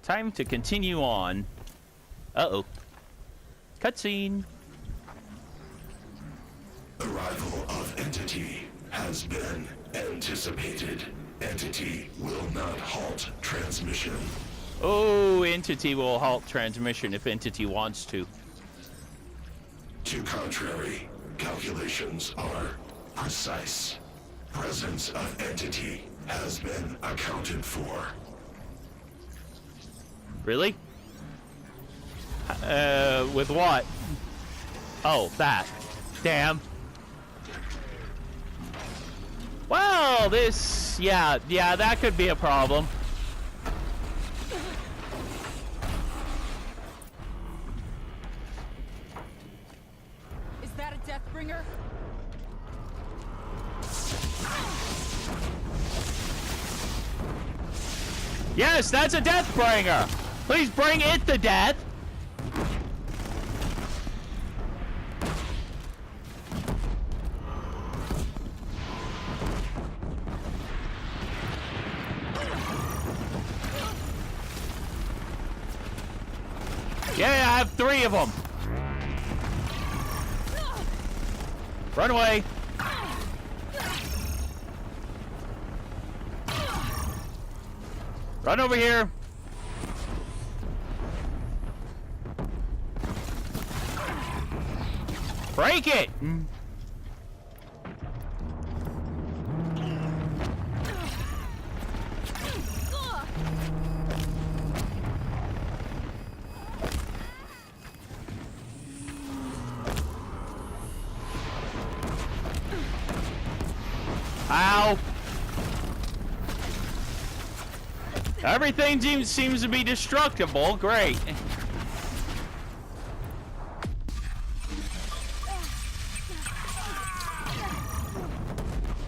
Time to continue on. Uh-oh. Cutscene. Arrival of entity has been anticipated. Entity will not halt transmission. Oh, entity will halt transmission if entity wants to. To contrary, calculations are precise. Presence of entity has been accounted for. Really? With what? Oh, that. Damn. Well, this... Yeah, that could be a problem. Is that a Deathbringer? Yes, that's a Deathbringer! Please bring it to death! Yeah, I have 3 of them. Run away. Run over here. Break it. Ow! Everything seems to be destructible. Great.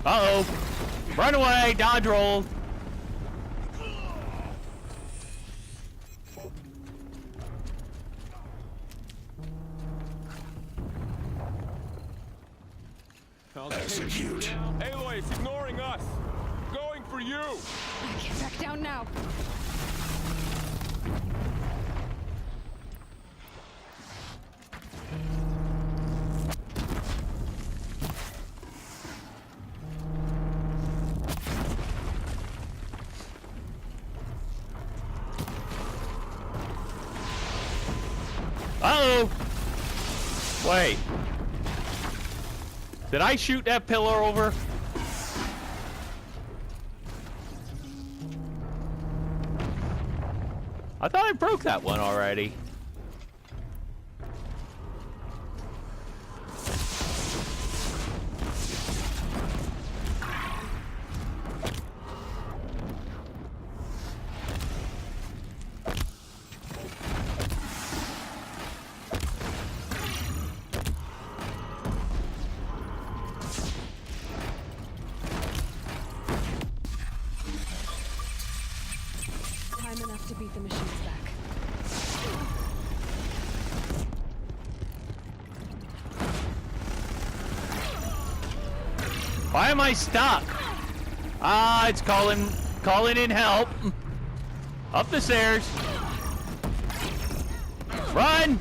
Uh-oh. Run away. Dodge roll. Execute. Aloy is ignoring us. Going for you. Get back down now. Uh-oh. Wait. Did I shoot that pillar over? I thought I broke that one already. Time enough to beat the machines back. Why am I stuck? Ah, it's calling in help. Up the stairs. Run!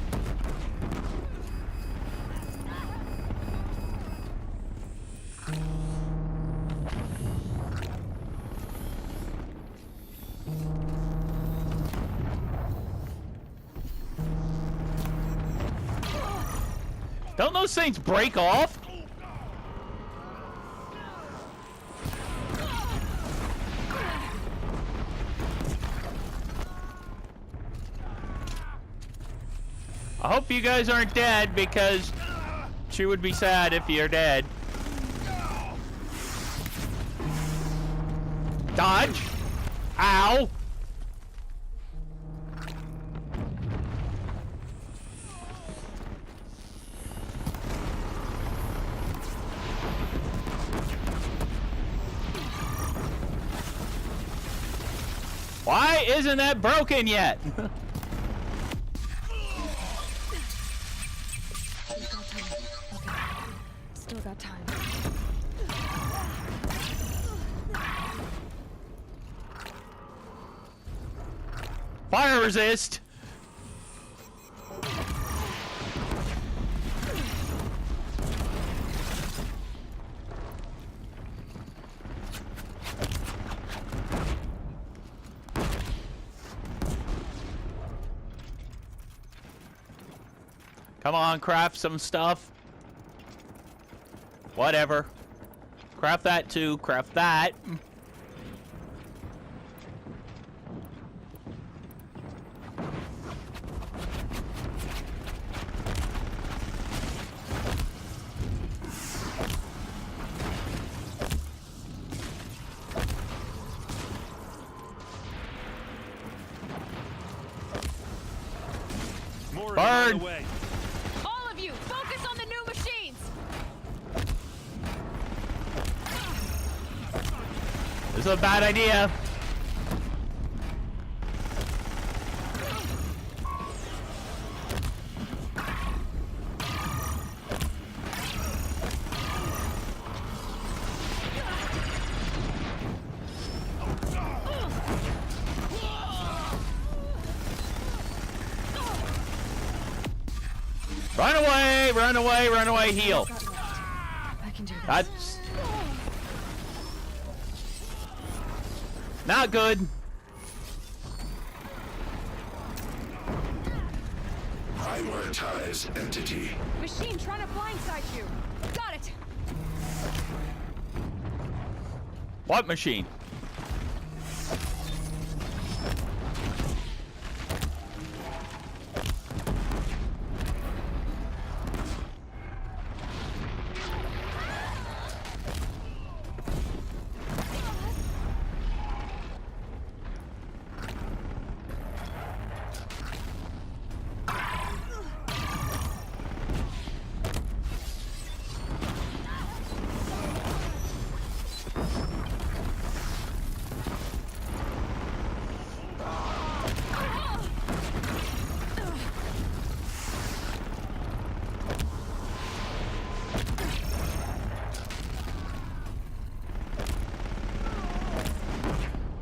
Don't those things break off? I hope you guys aren't dead, because she would be sad if you're dead. Dodge! Ow! Why isn't that broken yet? Still got time. Fire resist. Come on, craft some stuff. Whatever. Craft that too. Craft that. More Bird. on the way. All of you, focus on the new machines! This is a bad idea. Run away, run away, run away, heal. I can do this. That's not good. Prioritize entity. Machine trying to blindside you. Got it. What machine?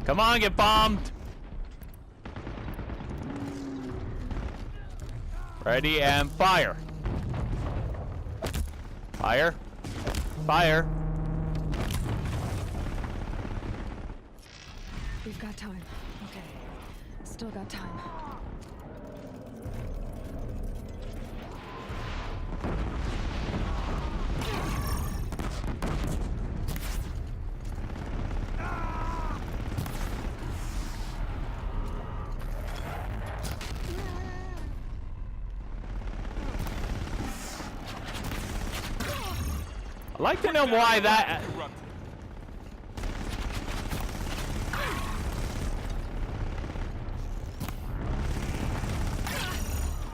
Come on, get bombed. Ready and fire. Fire. Fire. We've got time. Okay. Still got time. I'd like to know why that...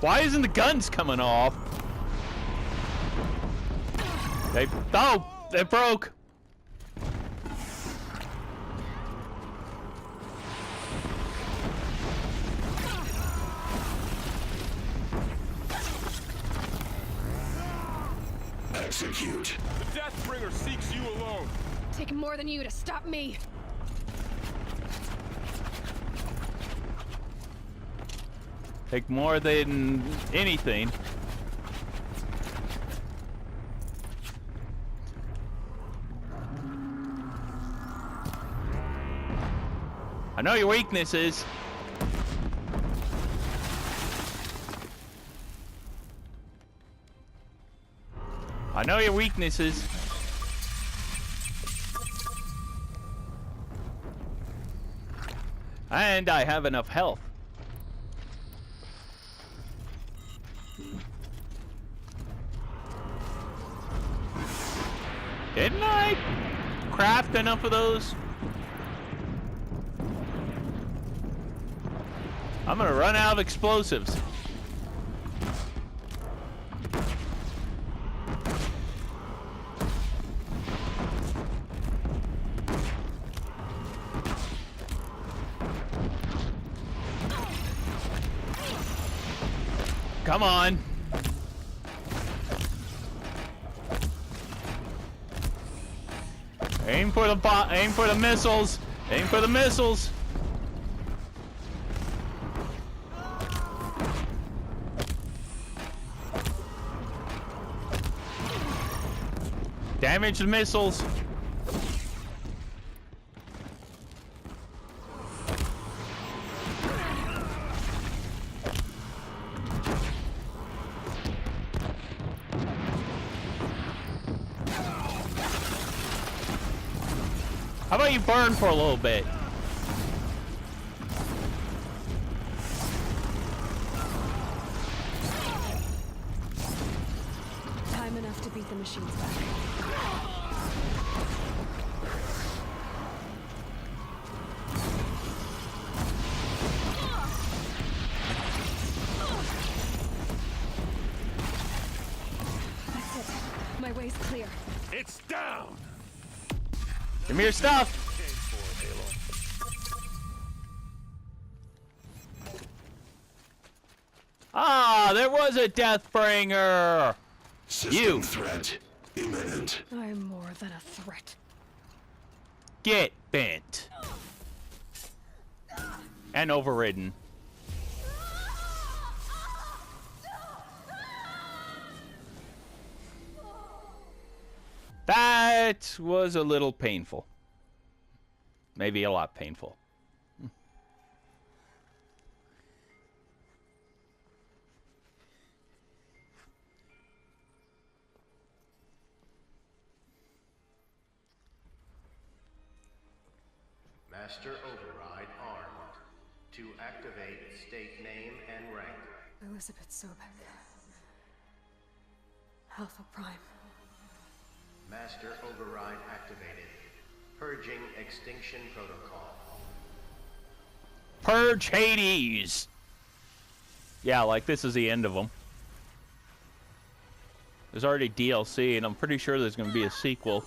Why isn't the guns coming off? They broke. Execute. The Deathbringer seeks you alone. Take more than you to stop me. Take more than anything. I know your weaknesses. I know your weaknesses. And I have enough health. Didn't I craft enough of those? I'm gonna run out of explosives. Come on. Aim for the missiles. Aim for the missiles. Damage the missiles. How about you burn for a little bit? Time enough to beat the machines back. That's it. My way's clear. It's down! Give me your stuff. Ah, there was a Deathbringer. System threat imminent. I'm more than a threat. Get bent. And overridden. That was a little painful. Maybe a lot painful. Master Override armed. To activate, state name and rank. Elizabeth Sobek. Alpha Prime. Master Override activated. Purging extinction protocol. Purge Hades. Yeah, like this is the end of them. There's already DLC, and I'm pretty sure there's going to be a sequel.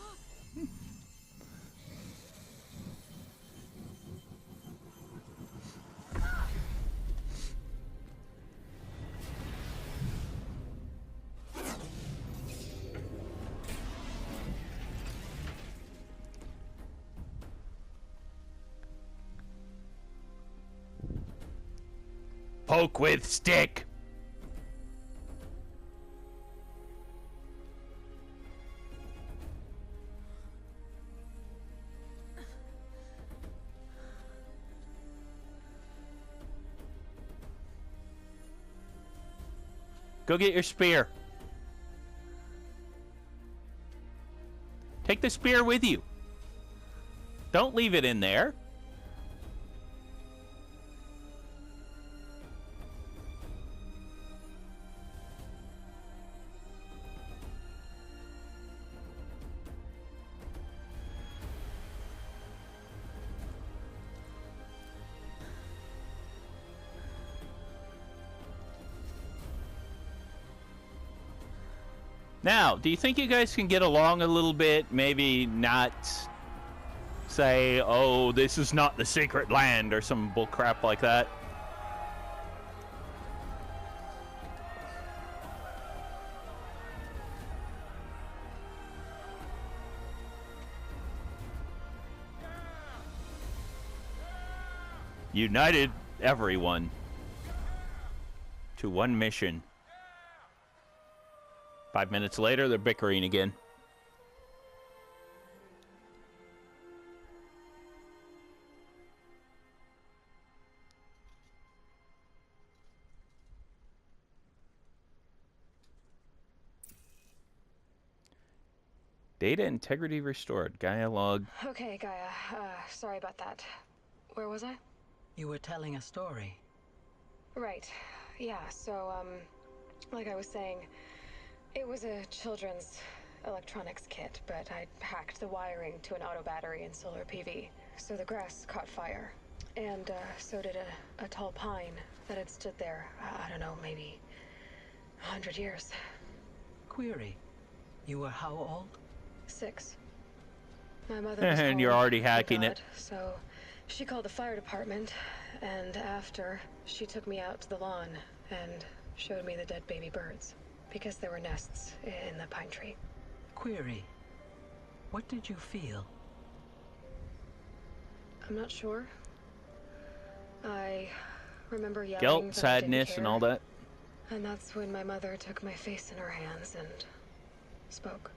Poke with stick. Go get your spear. Take the spear with you. Don't leave it in there. Now, do you think you guys can get along a little bit? Maybe not say, oh, this is not the secret land or some bullcrap like that? United everyone to one mission. 5 minutes later, they're bickering again. Data integrity restored. Gaia log. Okay, Gaia. Sorry about that. Where was I? You were telling a story. Right. Yeah, so, like I was saying, it was a children's electronics kit, but I'd hacked the wiring to an auto battery and solar PV. So the grass caught fire. And, so did a tall pine that had stood there, I don't know, maybe 100 years. Query. You were how old? 6. My mother was And you're home already with hacking God, it. So she called the fire department, and after, she took me out to the lawn and showed me the dead baby birds. Because there were nests in the pine tree. Query. What did you feel? I'm not sure. I remember yelling Guilt, that I didn't sadness, and care. all that. And that's when my mother took my face in her hands and spoke.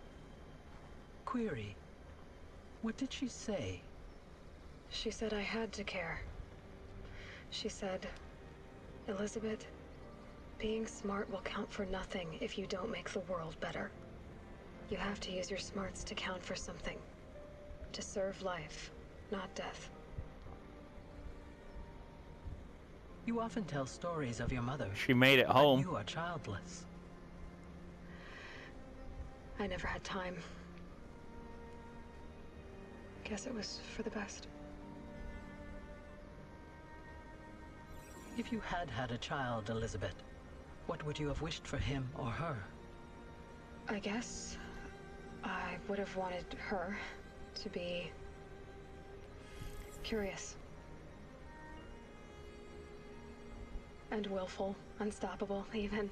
query. What did she say? She said I had to care. She said, Elizabeth, being smart will count for nothing if you don't make the world better. You have to use your smarts to count for something. To serve life, not death. You often tell stories of your mother. She made it but home. you are childless. I never had time. Guess it was for the best. If you had had a child, Elizabeth, what would you have wished for him or her? I guess I would have wanted her to be curious. And willful, unstoppable, even.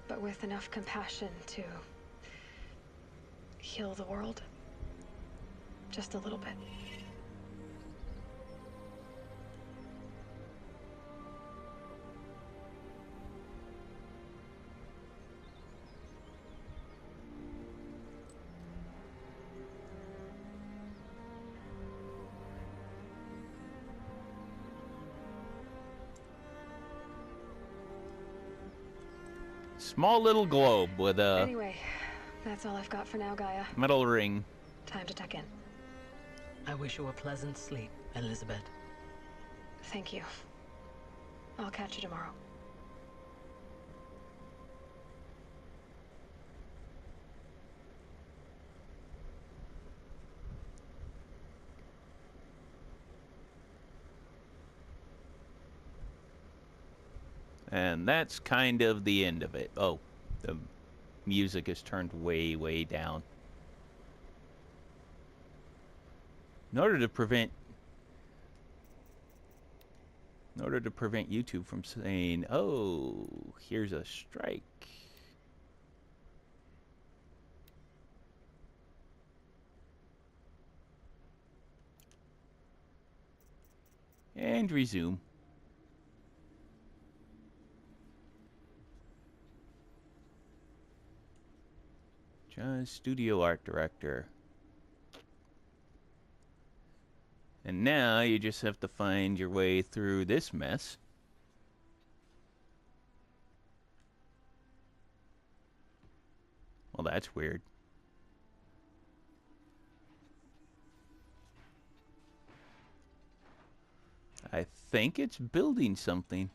But with enough compassion to heal the world. Just a little bit. Small little globe with a Anyway, that's all I've got for now, Gaia. metal ring. Time to tuck in. I wish you a pleasant sleep, Elizabeth. Thank you. I'll catch you tomorrow. And that's kind of the end of it. Oh, the music is turned way, way down. In order to prevent YouTube from saying, oh, here's a strike. And resume. Just studio art director. And now you just have to find your way through this mess. Well, that's weird. I think it's building something.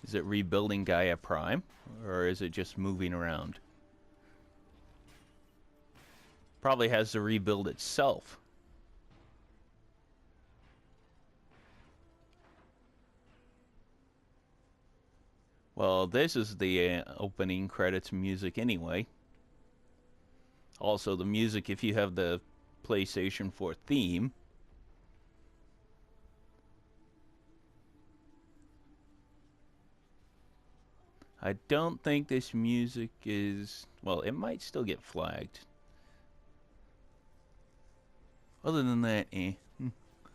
Is it rebuilding Gaia Prime? Or is it just moving around? Probably has to rebuild itself. Well, this is the opening credits music anyway. Also, the music if you have the PlayStation 4 theme. I don't think this music is... Well, it might still get flagged. Other than that,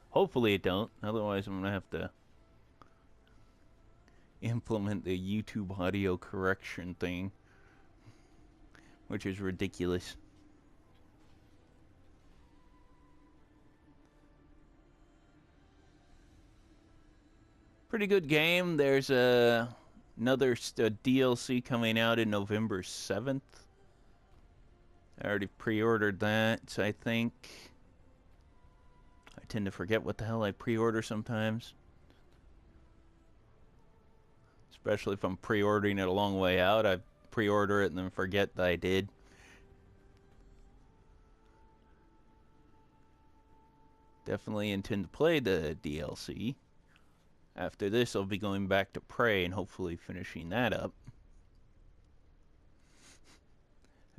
hopefully it don't. Otherwise, I'm going to have to implement the YouTube audio correction thing. Which is ridiculous. Pretty good game. There's another DLC coming out in November 7th. I already pre-ordered that, I think. I tend to forget what the hell I pre-order sometimes. Especially if I'm pre-ordering it a long way out. I pre-order it and then forget that I did. Definitely intend to play the DLC. After this, I'll be going back to Prey and hopefully finishing that up.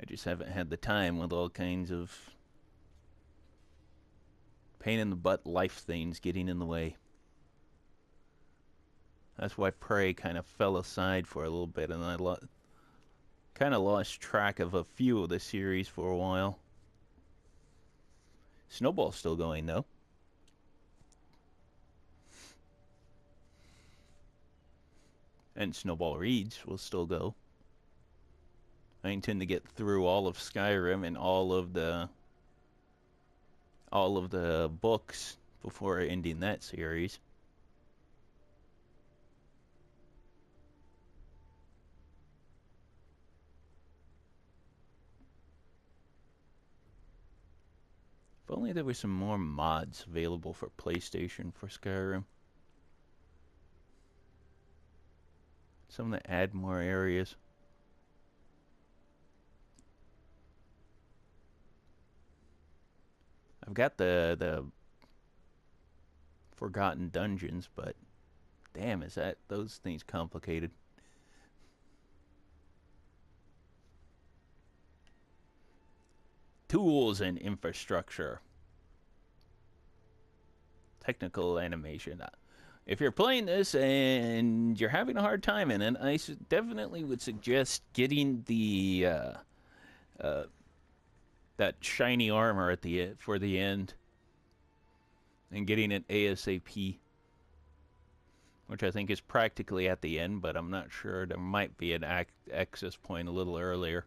I just haven't had the time with all kinds of pain-in-the-butt life things getting in the way. That's why Prey kind of fell aside for a little bit, and I kind of lost track of a few of the series for a while. Snowball's still going, though. And Snowball Reeds will still go. I intend to get through all of Skyrim and all of the books before ending that series. If only there were some more mods available for PlayStation for Skyrim. Some that add more areas. I've got the Forgotten Dungeons, but damn, is that those things complicated. Tools and infrastructure. Technical animation. If you're playing this and you're having a hard time in it, I definitely would suggest getting the that shiny armor at the for the end and getting it ASAP, which I think is practically at the end, but I'm not sure. There might be an access point a little earlier.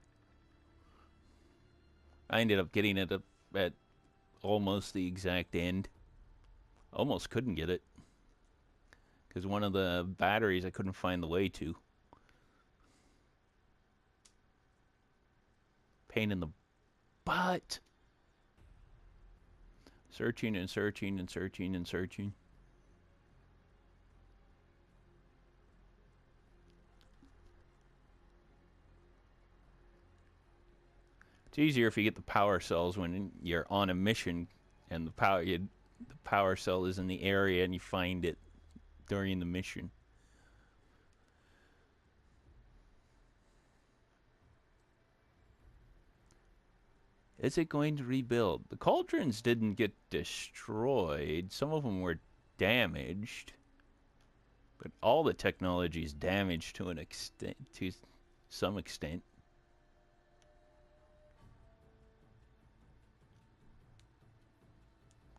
I ended up getting it at almost the exact end. Almost couldn't get it because one of the batteries I couldn't find the way to. Pain in the butt. Searching and searching and searching and searching. It's easier if you get the power cells when you're on a mission and the power cell is in the area and you find it during the mission. Is it going to rebuild? The cauldrons didn't get destroyed. Some of them were damaged. But all the technology is damaged to an extent, to some extent.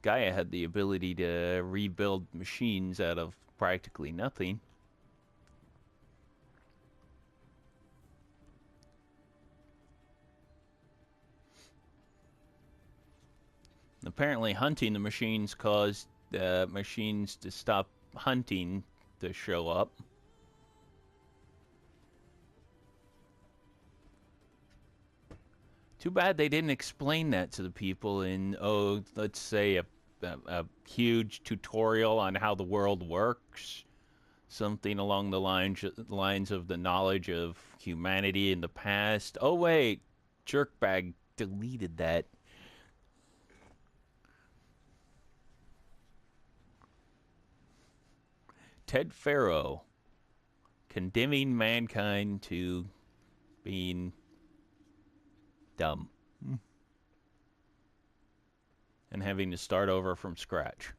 Gaia had the ability to rebuild machines out of practically nothing. Apparently hunting the machines caused the machines to stop hunting to show up. Too bad they didn't explain that to the people in, oh, let's say a huge tutorial on how the world works. Something along the lines of the knowledge of humanity in the past. Oh, wait, Jerkbag deleted that. Ted Faro condemning mankind to being dumb and having to start over from scratch.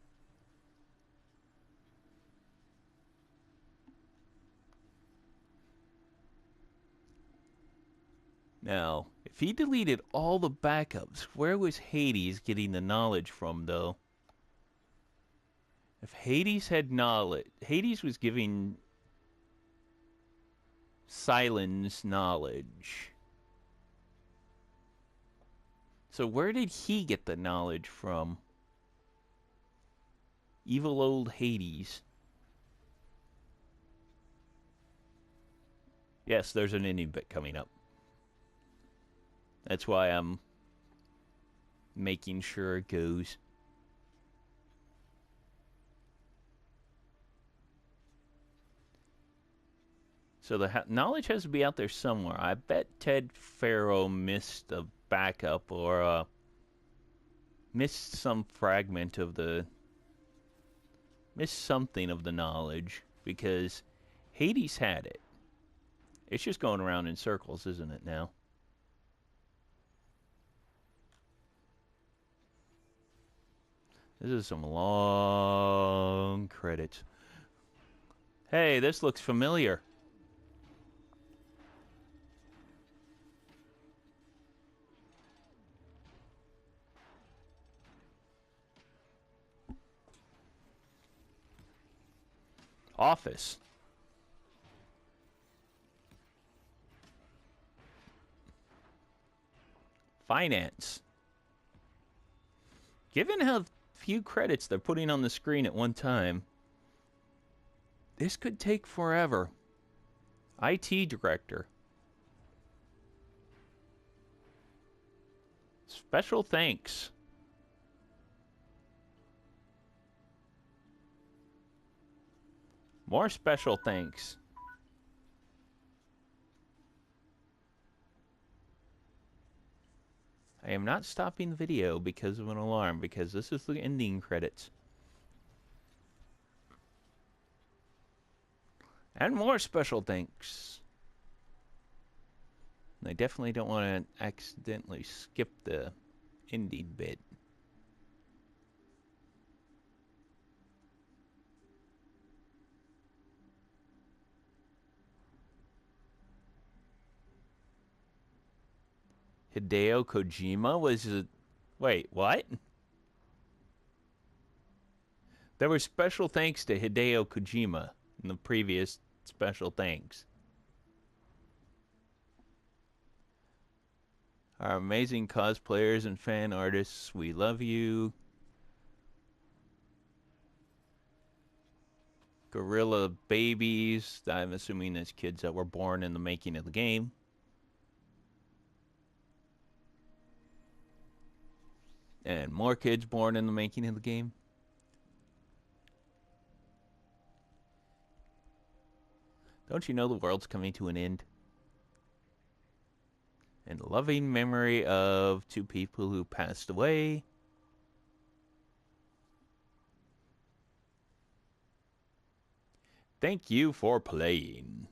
Now, if he deleted all the backups, where was Hades getting the knowledge from, though? If Hades had knowledge, Hades was giving Silence knowledge. So where did he get the knowledge from? Evil old Hades. Yes, there's an ending bit coming up. That's why I'm making sure it goes. So the knowledge has to be out there somewhere. I bet Ted Faro missed a backup or missed some fragment of the... missed something of the knowledge because Hades had it. It's just going around in circles, isn't it now? This is some long credits. Hey, this looks familiar. Office. Finance. Given how few credits they're putting on the screen at one time, this could take forever. IT director. Special thanks. More special thanks. I am not stopping the video because of an alarm, because this is the ending credits. And more special thanks. I definitely don't want to accidentally skip the ending bit. Hideo Kojima was a... Wait, what? There was special thanks to Hideo Kojima in the previous special thanks. Our amazing cosplayers and fan artists, we love you. Gorilla babies, I'm assuming that's kids that were born in the making of the game. And more kids born in the making of the game. Don't you know the world's coming to an end? In loving memory of 2 people who passed away. Thank you for playing.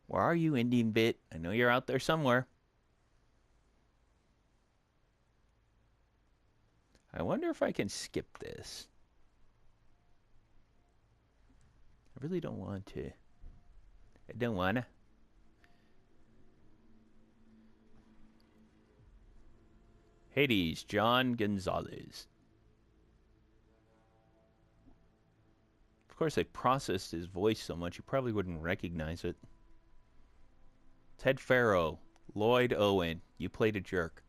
Where are you, ending bit? I know you're out there somewhere. I wonder if I can skip this. I really don't want to. I don't wanna. Hades, John Gonzalez. Of course, they processed his voice so much you probably wouldn't recognize it. Ted Farrow, Lloyd Owen. You played a jerk.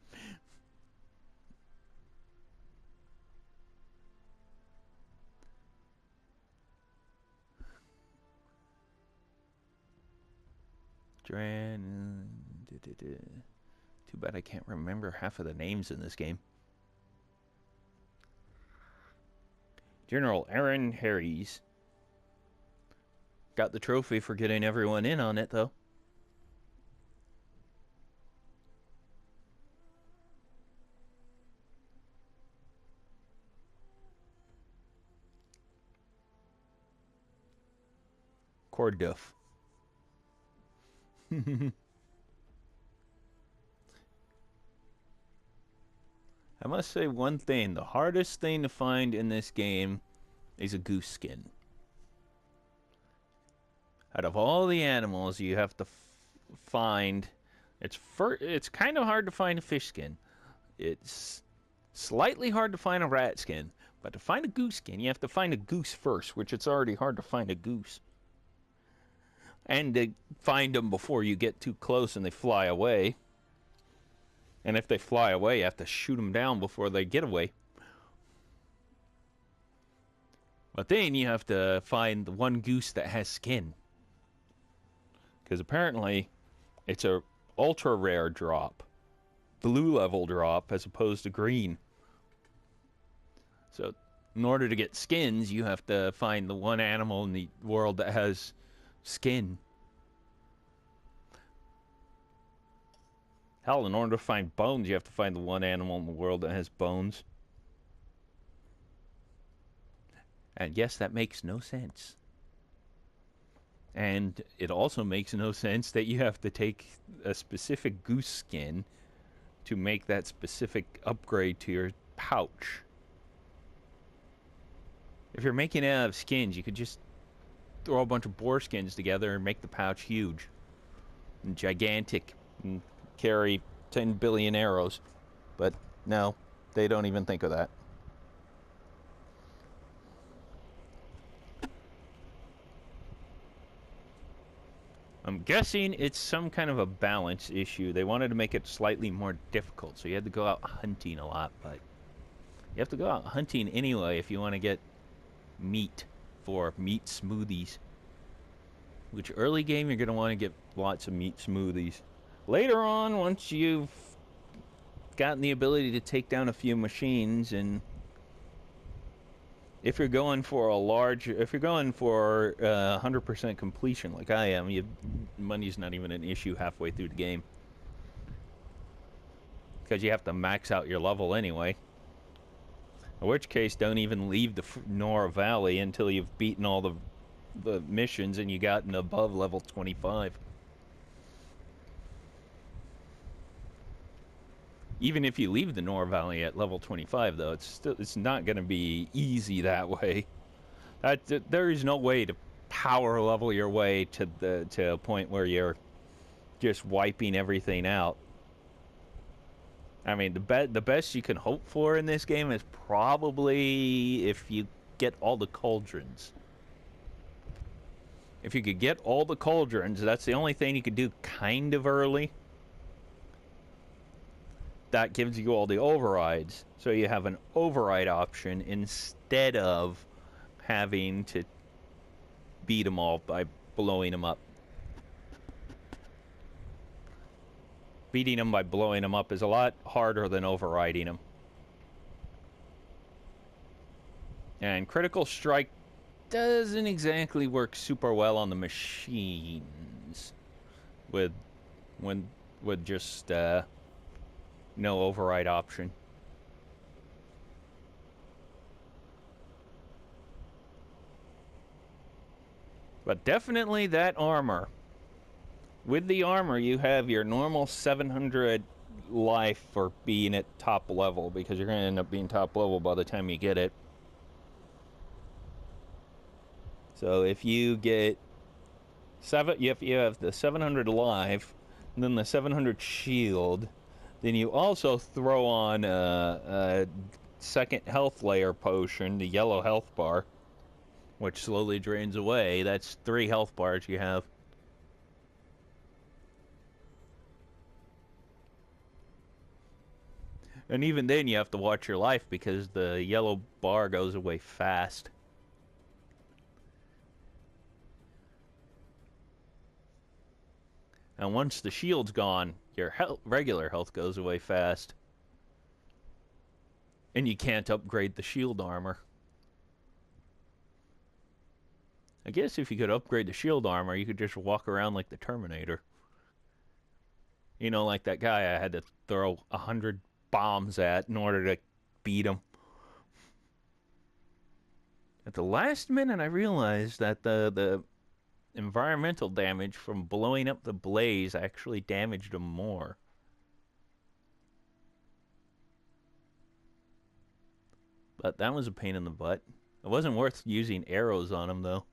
Too bad I can't remember half of the names in this game. General Aaron Harries. Got the trophy for getting everyone in on it, though. Corduff. I must say one thing. The hardest thing to find in this game is a goose skin. Out of all the animals you have to find, it's kind of hard to find a fish skin. It's slightly hard to find a rat skin. But to find a goose skin, you have to find a goose first, which it's already hard to find a goose. And to find them before you get too close and they fly away. And if they fly away, you have to shoot them down before they get away. But then you have to find the one goose that has skin. Because apparently, it's a ultra rare drop. Blue level drop as opposed to green. So, in order to get skins, you have to find the one animal in the world that has skin. Hell, in order to find bones, you have to find the one animal in the world that has bones. And yes, that makes no sense. And it also makes no sense that you have to take a specific goose skin to make that specific upgrade to your pouch. If you're making it out of skins, you could just throw a bunch of boar skins together and make the pouch huge and gigantic and carry 10 billion arrows. But no, they don't even think of that. I'm guessing it's some kind of a balance issue. They wanted to make it slightly more difficult, so you had to go out hunting a lot, but you have to go out hunting anyway if you want to get meat for meat smoothies. Which early game you're going to want to get lots of meat smoothies. Later on, once you've gotten the ability to take down a few machines, and if you're going for if you're going for 100% completion like I am, money's not even an issue halfway through the game. Because you have to max out your level anyway. In which case, don't even leave the Nora Valley until you've beaten all the missions and you gotten above level 25. Even if you leave the Nora Valley at level 25, though, it's not going to be easy that way. There is no way to power level your way to a point where you're just wiping everything out. I mean, the best you can hope for in this game is probably if you get all the cauldrons. If you could get all the cauldrons, that's the only thing you could do kind of early. That gives you all the overrides. So you have an override option instead of having to beat them all by blowing them up. Beating them by blowing them up is a lot harder than overriding them. And Critical Strike doesn't exactly work super well on the machines with just no override option. But definitely that armor. With the armor, you have your normal 700 life for being at top level, because you're going to end up being top level by the time you get it. So if you get you have the 700 life, and then the 700 shield, then you also throw on a second health layer potion, the yellow health bar, which slowly drains away. That's 3 health bars you have. And even then you have to watch your life because the yellow bar goes away fast. And once the shield's gone, your regular health goes away fast. And you can't upgrade the shield armor. I guess if you could upgrade the shield armor, you could just walk around like the Terminator. You know, like that guy I had to throw 100 bombs at in order to beat him. At the last minute, I realized that the environmental damage from blowing up the blaze actually damaged him more. But that was a pain in the butt. It wasn't worth using arrows on him, though.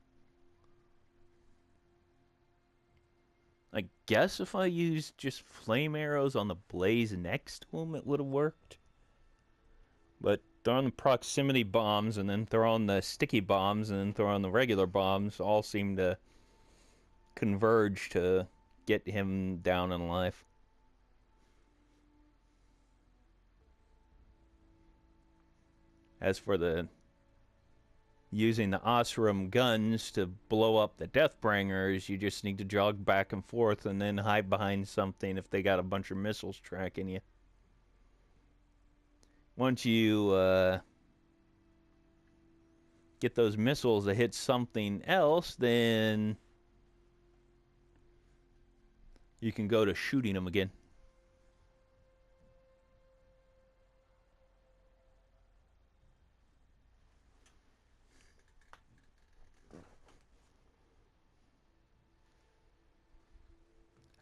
I guess if I used just flame arrows on the blaze next to him, it would have worked. But throwing proximity bombs and then throwing the sticky bombs and then throwing the regular bombs all seem to converge to get him down in life. As for using the Osram guns to blow up the Deathbringers, you just need to jog back and forth and then hide behind something if they got a bunch of missiles tracking you. Once you get those missiles to hit something else, then you can go to shooting them again.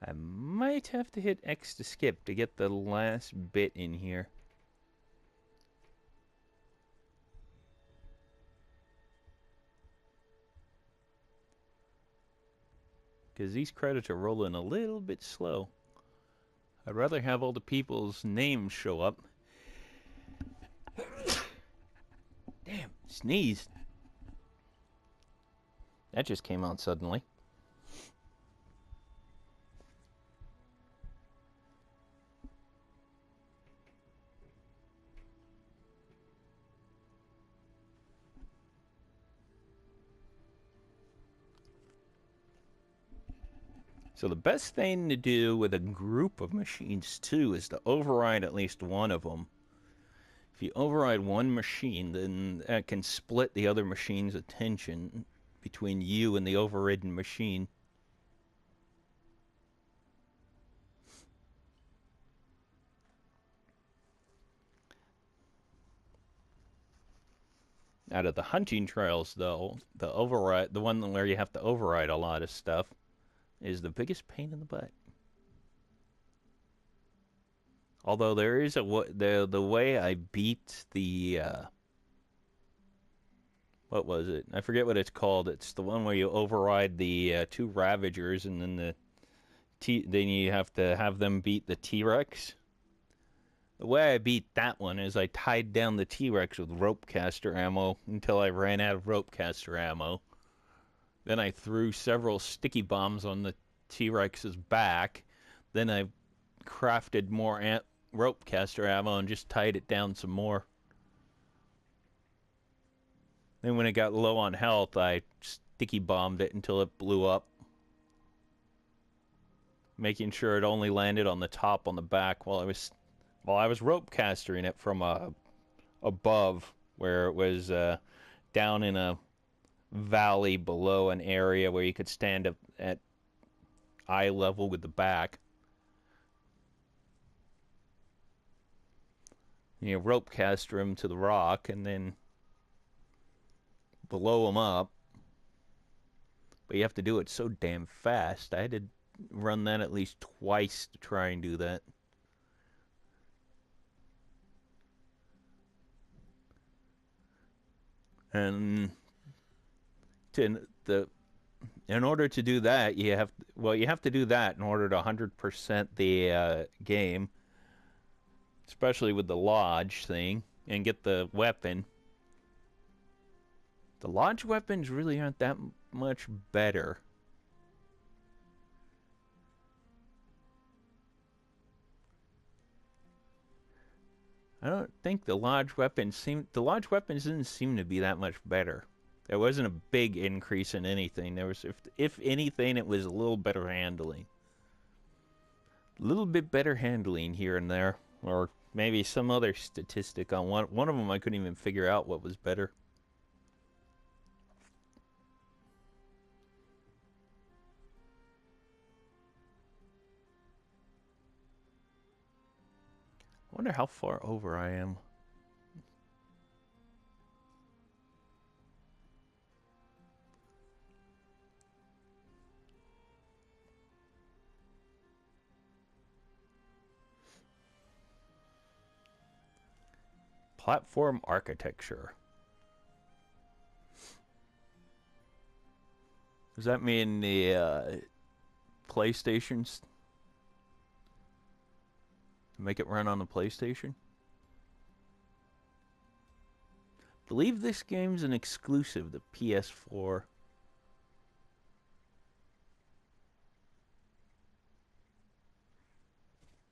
I might have to hit X to skip to get the last bit in here. Because these credits are rolling a little bit slow. I'd rather have all the people's names show up. Damn, sneezed. That just came out suddenly. So the best thing to do with a group of machines, too, is to override at least one of them. If you override one machine, then that can split the other machine's attention between you and the overridden machine. Out of the hunting trails, though, the one where you have to override a lot of stuff, is the biggest pain in the butt. Although there is the way I beat the what was it? I forget what it's called. It's the one where you override the two Ravagers, and then then you have to have them beat the T-Rex. The way I beat that one is I tied down the T-Rex with rope caster ammo until I ran out of rope caster ammo. Then I threw several sticky bombs on the T-Rex's back. Then I crafted more rope caster ammo and just tied it down some more. Then when it got low on health, I sticky bombed it until it blew up, making sure it only landed on the top on the back while I was rope castering it from above, where it was down in a valley below an area where you could stand up at eye level with the back. You rope caster him to the rock and then blow him up. But you have to do it so damn fast. I had to run that at least twice to try and do that. And in order to do that, you have to do that in order to 100% the game, especially with the lodge thing, and get the weapon. The lodge weapons really aren't that much better. I don't think the lodge weapons didn't seem to be that much better. There wasn't a big increase in anything. There was, if anything, it was a little better handling. A little bit better handling here and there, or maybe some other statistic on one of them. I couldn't even figure out what was better. I wonder how far over I am. Platform architecture. Does that mean the PlayStation's make it run on the PlayStation? I believe this game's an exclusive to PS4.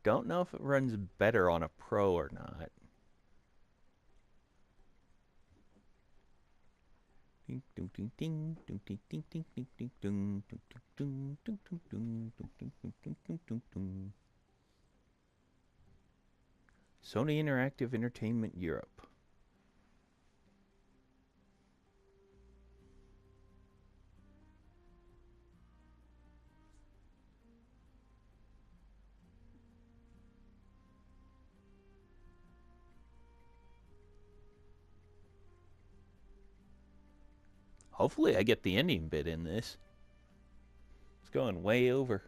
Don't know if it runs better on a Pro or not. Sony Interactive Entertainment Europe. Hopefully I get the ending bit in this. It's going way over.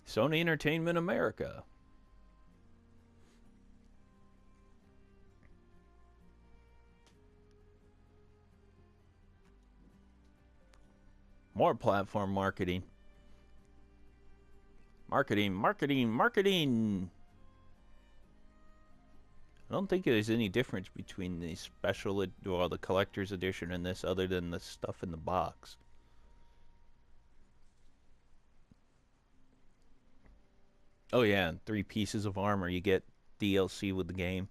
Sony Entertainment America. More platform marketing. Marketing, marketing, marketing. I don't think there's any difference between the special or the collector's edition and this other than the stuff in the box. Oh yeah, 3 pieces of armor. You get DLC with the game.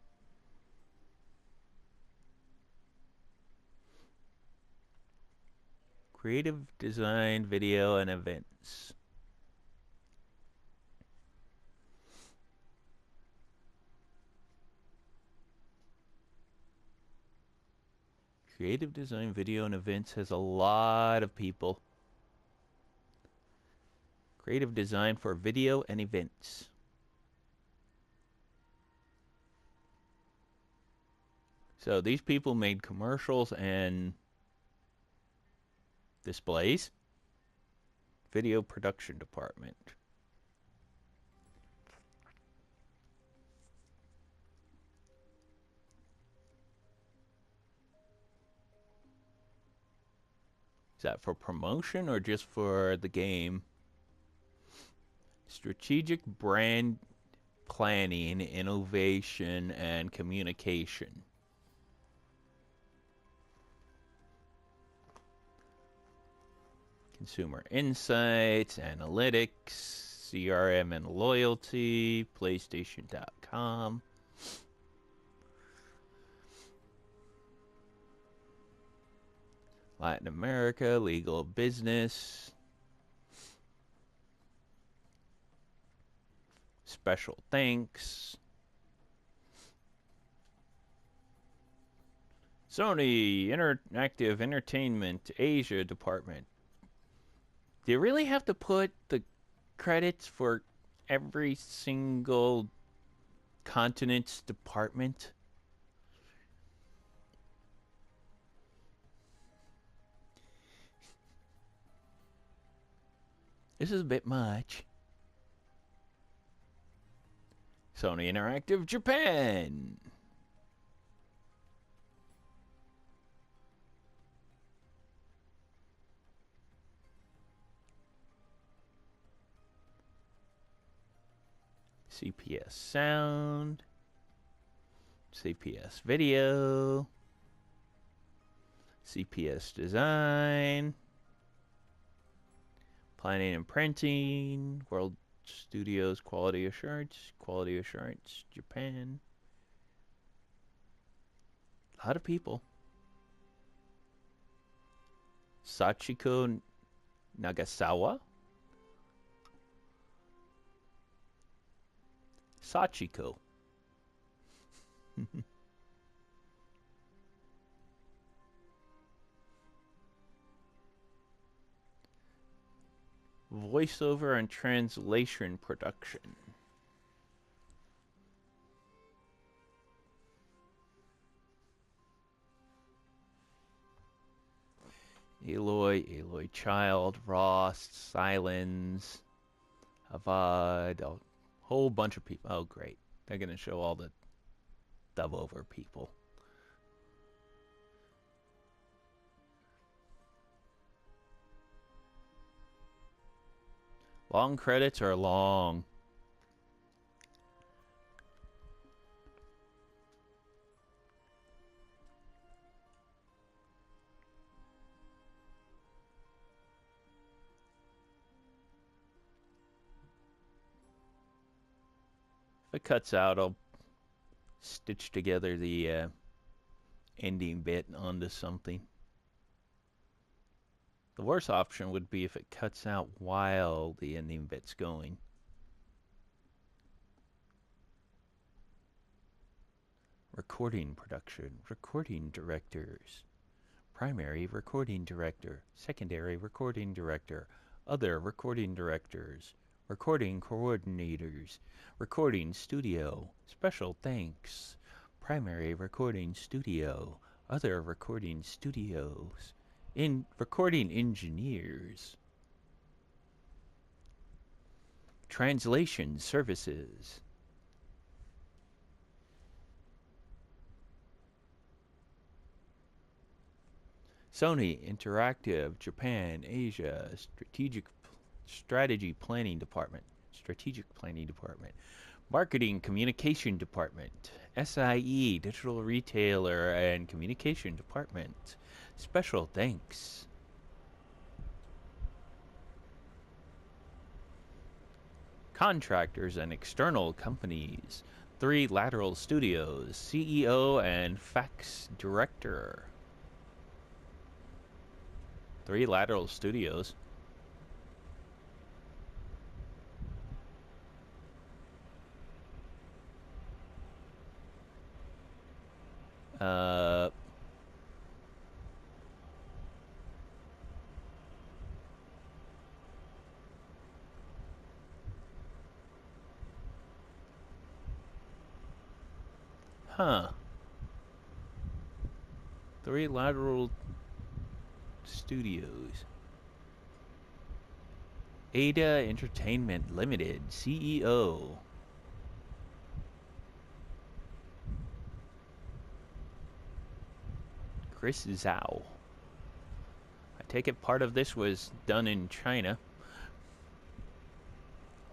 Creative design, video, and events. Creative design, video, and events has a lot of people. Creative design for video and events. So these people made commercials and displays. Video production department. Is that for promotion or just for the game? Strategic brand planning, innovation, and communication. Consumer insights, analytics, CRM and loyalty, PlayStation.com. Latin America, legal business. Special thanks. Sony Interactive Entertainment Asia Department. Do you really have to put the credits for every single continent's department? This is a bit much. Sony Interactive Japan. CPS Sound. CPS Video. CPS Design. Planning and Printing. World Studios Quality Assurance. Quality Assurance Japan. A lot of people. Sachiko Nagasawa. Sachiko. Voiceover and translation production. Aloy Child, Ross, Silence, Avad, a whole bunch of people. Oh, great. They're going to show all the dove-over people. Long credits are long. If it cuts out, I'll stitch together the ending bit onto something. The worst option would be if it cuts out while the ending bit's going. Recording production, recording directors, primary recording director, secondary recording director, other recording directors, recording coordinators, recording studio, special thanks, primary recording studio, other recording studios, in recording engineers, translation services, Sony Interactive Japan Asia Strategy Planning Department, Strategic Planning Department, Marketing Communication Department, SIE Digital Retailer and Communication Department. Special thanks. Contractors and external companies. 3 Lateral Studios. CEO and fax director. 3 Lateral Studios. Uh... Huh. 3 Lateral Studios. Ada Entertainment Limited, CEO. Chris Zhao. I take it part of this was done in China.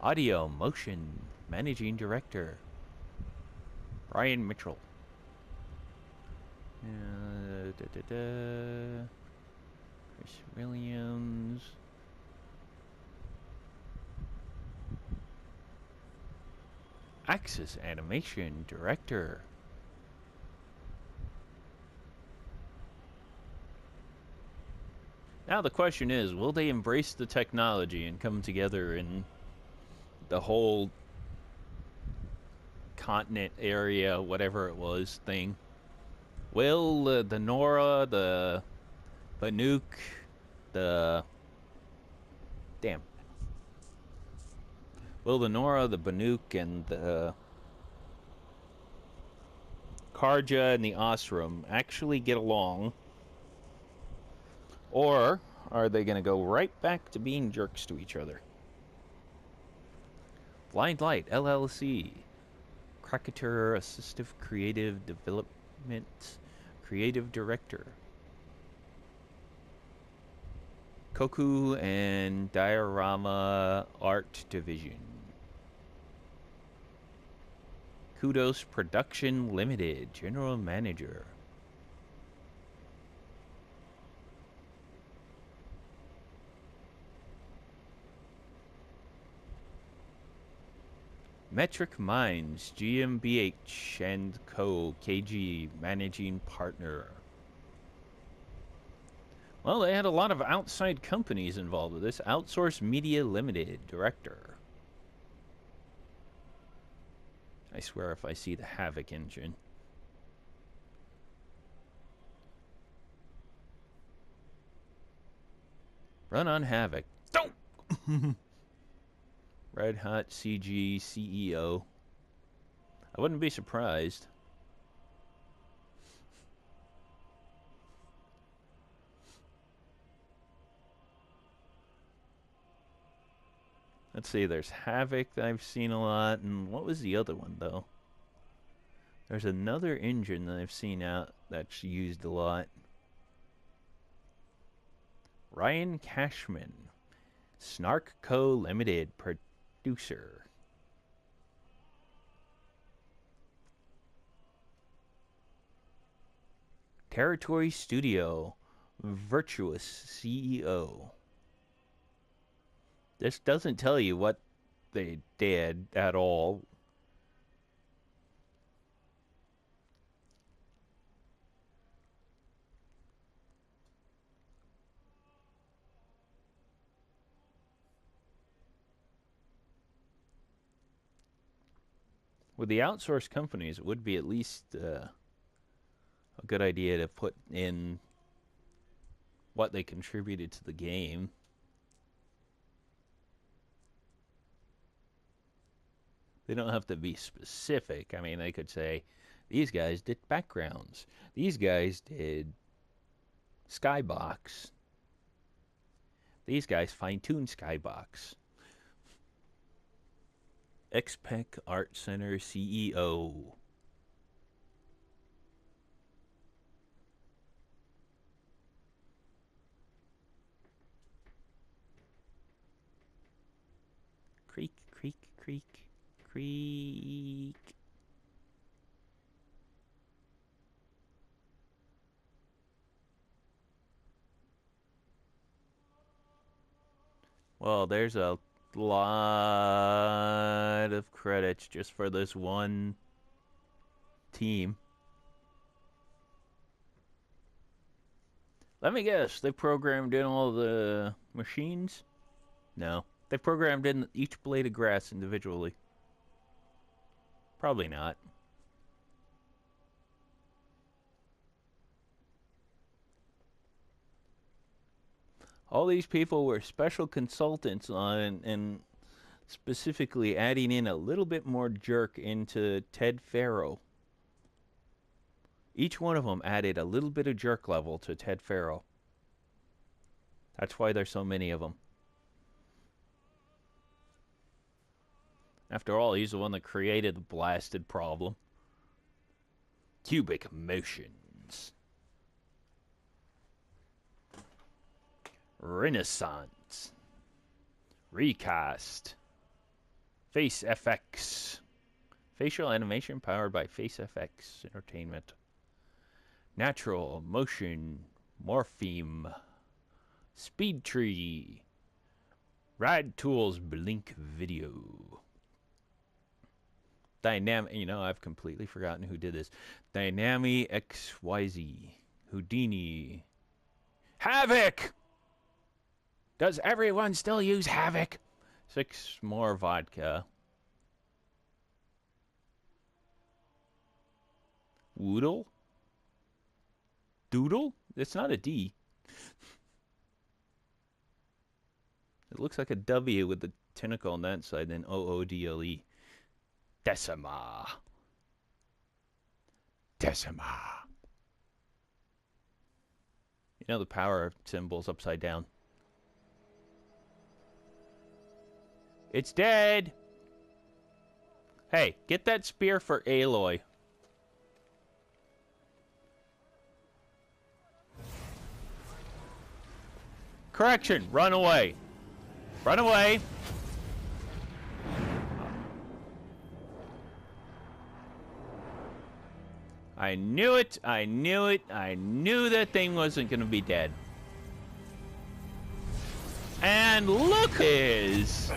Audio Motion Managing Director. Brian Mitchell. Chris Williams. Axis Animation Director. Now the question is, will they embrace the technology and come together in the whole continent area, whatever it was, thing? Will the Nora, the Banuk, the... Damn. Will the Nora, the Banuk, and the Karja and the Osram actually get along? Or are they going to go right back to being jerks to each other? Blind Light, LLC. Cracketer Assistive Creative Development Creative Director. Koku and Diorama Art Division. Kudos Production Limited, General Manager. Metric Minds, GmbH and Co. KG, Managing Partner. Well, they had a lot of outside companies involved with this. Outsource Media Limited, Director. I swear if I see the Havoc engine. Run on Havoc. Don't! Red Hot CG CEO. I wouldn't be surprised. Let's see, there's Havoc that I've seen a lot, and what was the other one, though? There's another engine that I've seen out that's used a lot. Ryan Cashman, Snark Co. Limited, producer. Territory Studio, Virtuous CEO. This doesn't tell you what they did at all. With the outsourced companies, it would be at least a good idea to put in what they contributed to the game. They don't have to be specific. I mean, they could say, these guys did backgrounds. These guys did Skybox. These guys fine-tuned Skybox. XPEC Art Center CEO. Creak, creak, creak, creak. Well, there's a lot of credits just for this one team. Let me guess, they programmed in all the machines? No. They programmed in each blade of grass individually. Probably not. All these people were special consultants on, and specifically adding in a little bit more jerk into Ted Faro. Each one of them added a little bit of jerk level to Ted Faro. That's why there's so many of them. After all, he's the one that created the blasted problem. Cubic motions. Renaissance. Recast. Face FX. Facial animation powered by Face FX Entertainment. Natural motion. Morpheme. Speed tree. Rad Tools Blink Video. Dynamic, I've completely forgotten who did this. Dynami XYZ. Houdini. Havoc! Does everyone still use Havoc? 6 more vodka. Woodle? Doodle? It's not a D. It looks like a W with the tentacle on that side, then OODLE. Decima. Decima. The power symbol's upside down. It's dead! Hey, get that spear for Aloy. Correction, run away. Run away. I knew it, I knew it, I knew that thing wasn't going to be dead. And look who's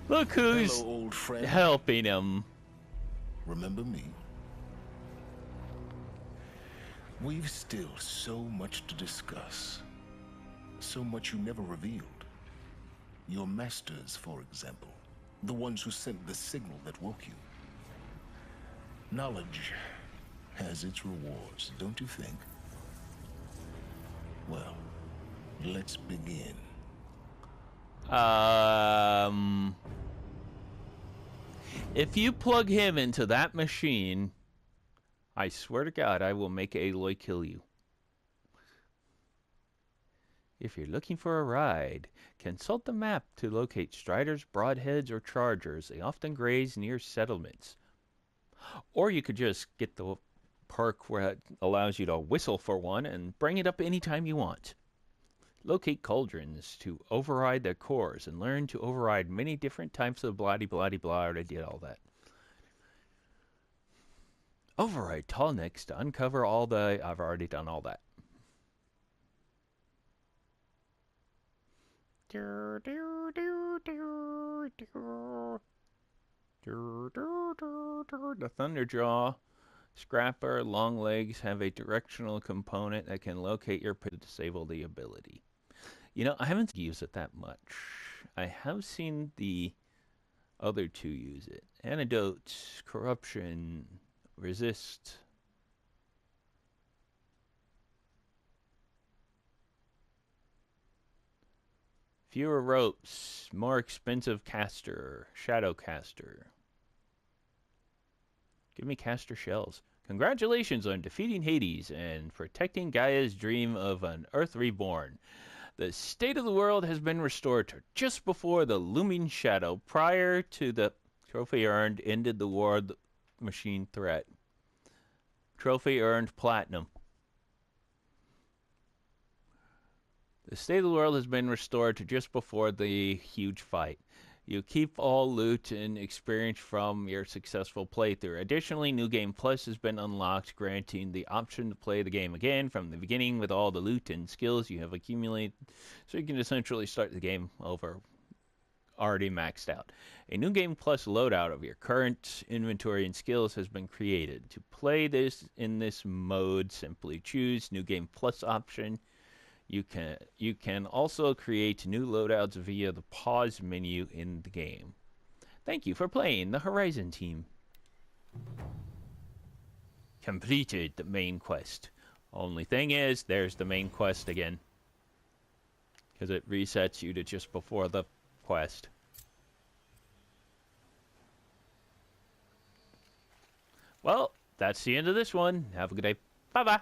Hello, old friend. helping him. Remember me? We've still so much to discuss. So much you never revealed. Your masters, for example. The ones who sent the signal that woke you. Knowledge has its rewards, don't you think? Well, let's begin. If you plug him into that machine, I swear to God, I will make Aloy kill you. If you're looking for a ride, consult the map to locate striders, broadheads, or chargers. They often graze near settlements. Or you could just get the perk where it allows you to whistle for one and bring it up anytime you want. Locate cauldrons to override their cores and learn to override many different types of blah-de-blah-de-blah. I did all that. Override tallnecks to uncover all the... I've already done all that. The Thunderjaw, Scrapper, Long Legs have a directional component that can locate your pit to disable the ability. I haven't used it that much. I have seen the other two use it. Antidote, Corruption, Resist. Fewer ropes, more expensive caster, Shadow Caster. Give me caster shells. Congratulations on defeating Hades and protecting Gaia's dream of an Earth reborn. The state of the world has been restored to just before the looming shadow prior to the trophy earned ended the war machine threat. Trophy earned platinum. The state of the world has been restored to just before the huge fight. You keep all loot and experience from your successful playthrough. Additionally, New Game Plus has been unlocked, granting the option to play the game again from the beginning with all the loot and skills you have accumulated, so you can essentially start the game over already maxed out. A New Game Plus loadout of your current inventory and skills has been created. To play this in this mode, simply choose New Game Plus option. You can also create new loadouts via the pause menu in the game. Thank you for playing the Horizon team. Completed the main quest. Only thing is, there's the main quest again. Because it resets you to just before the quest. Well, that's the end of this one. Have a good day. Bye-bye.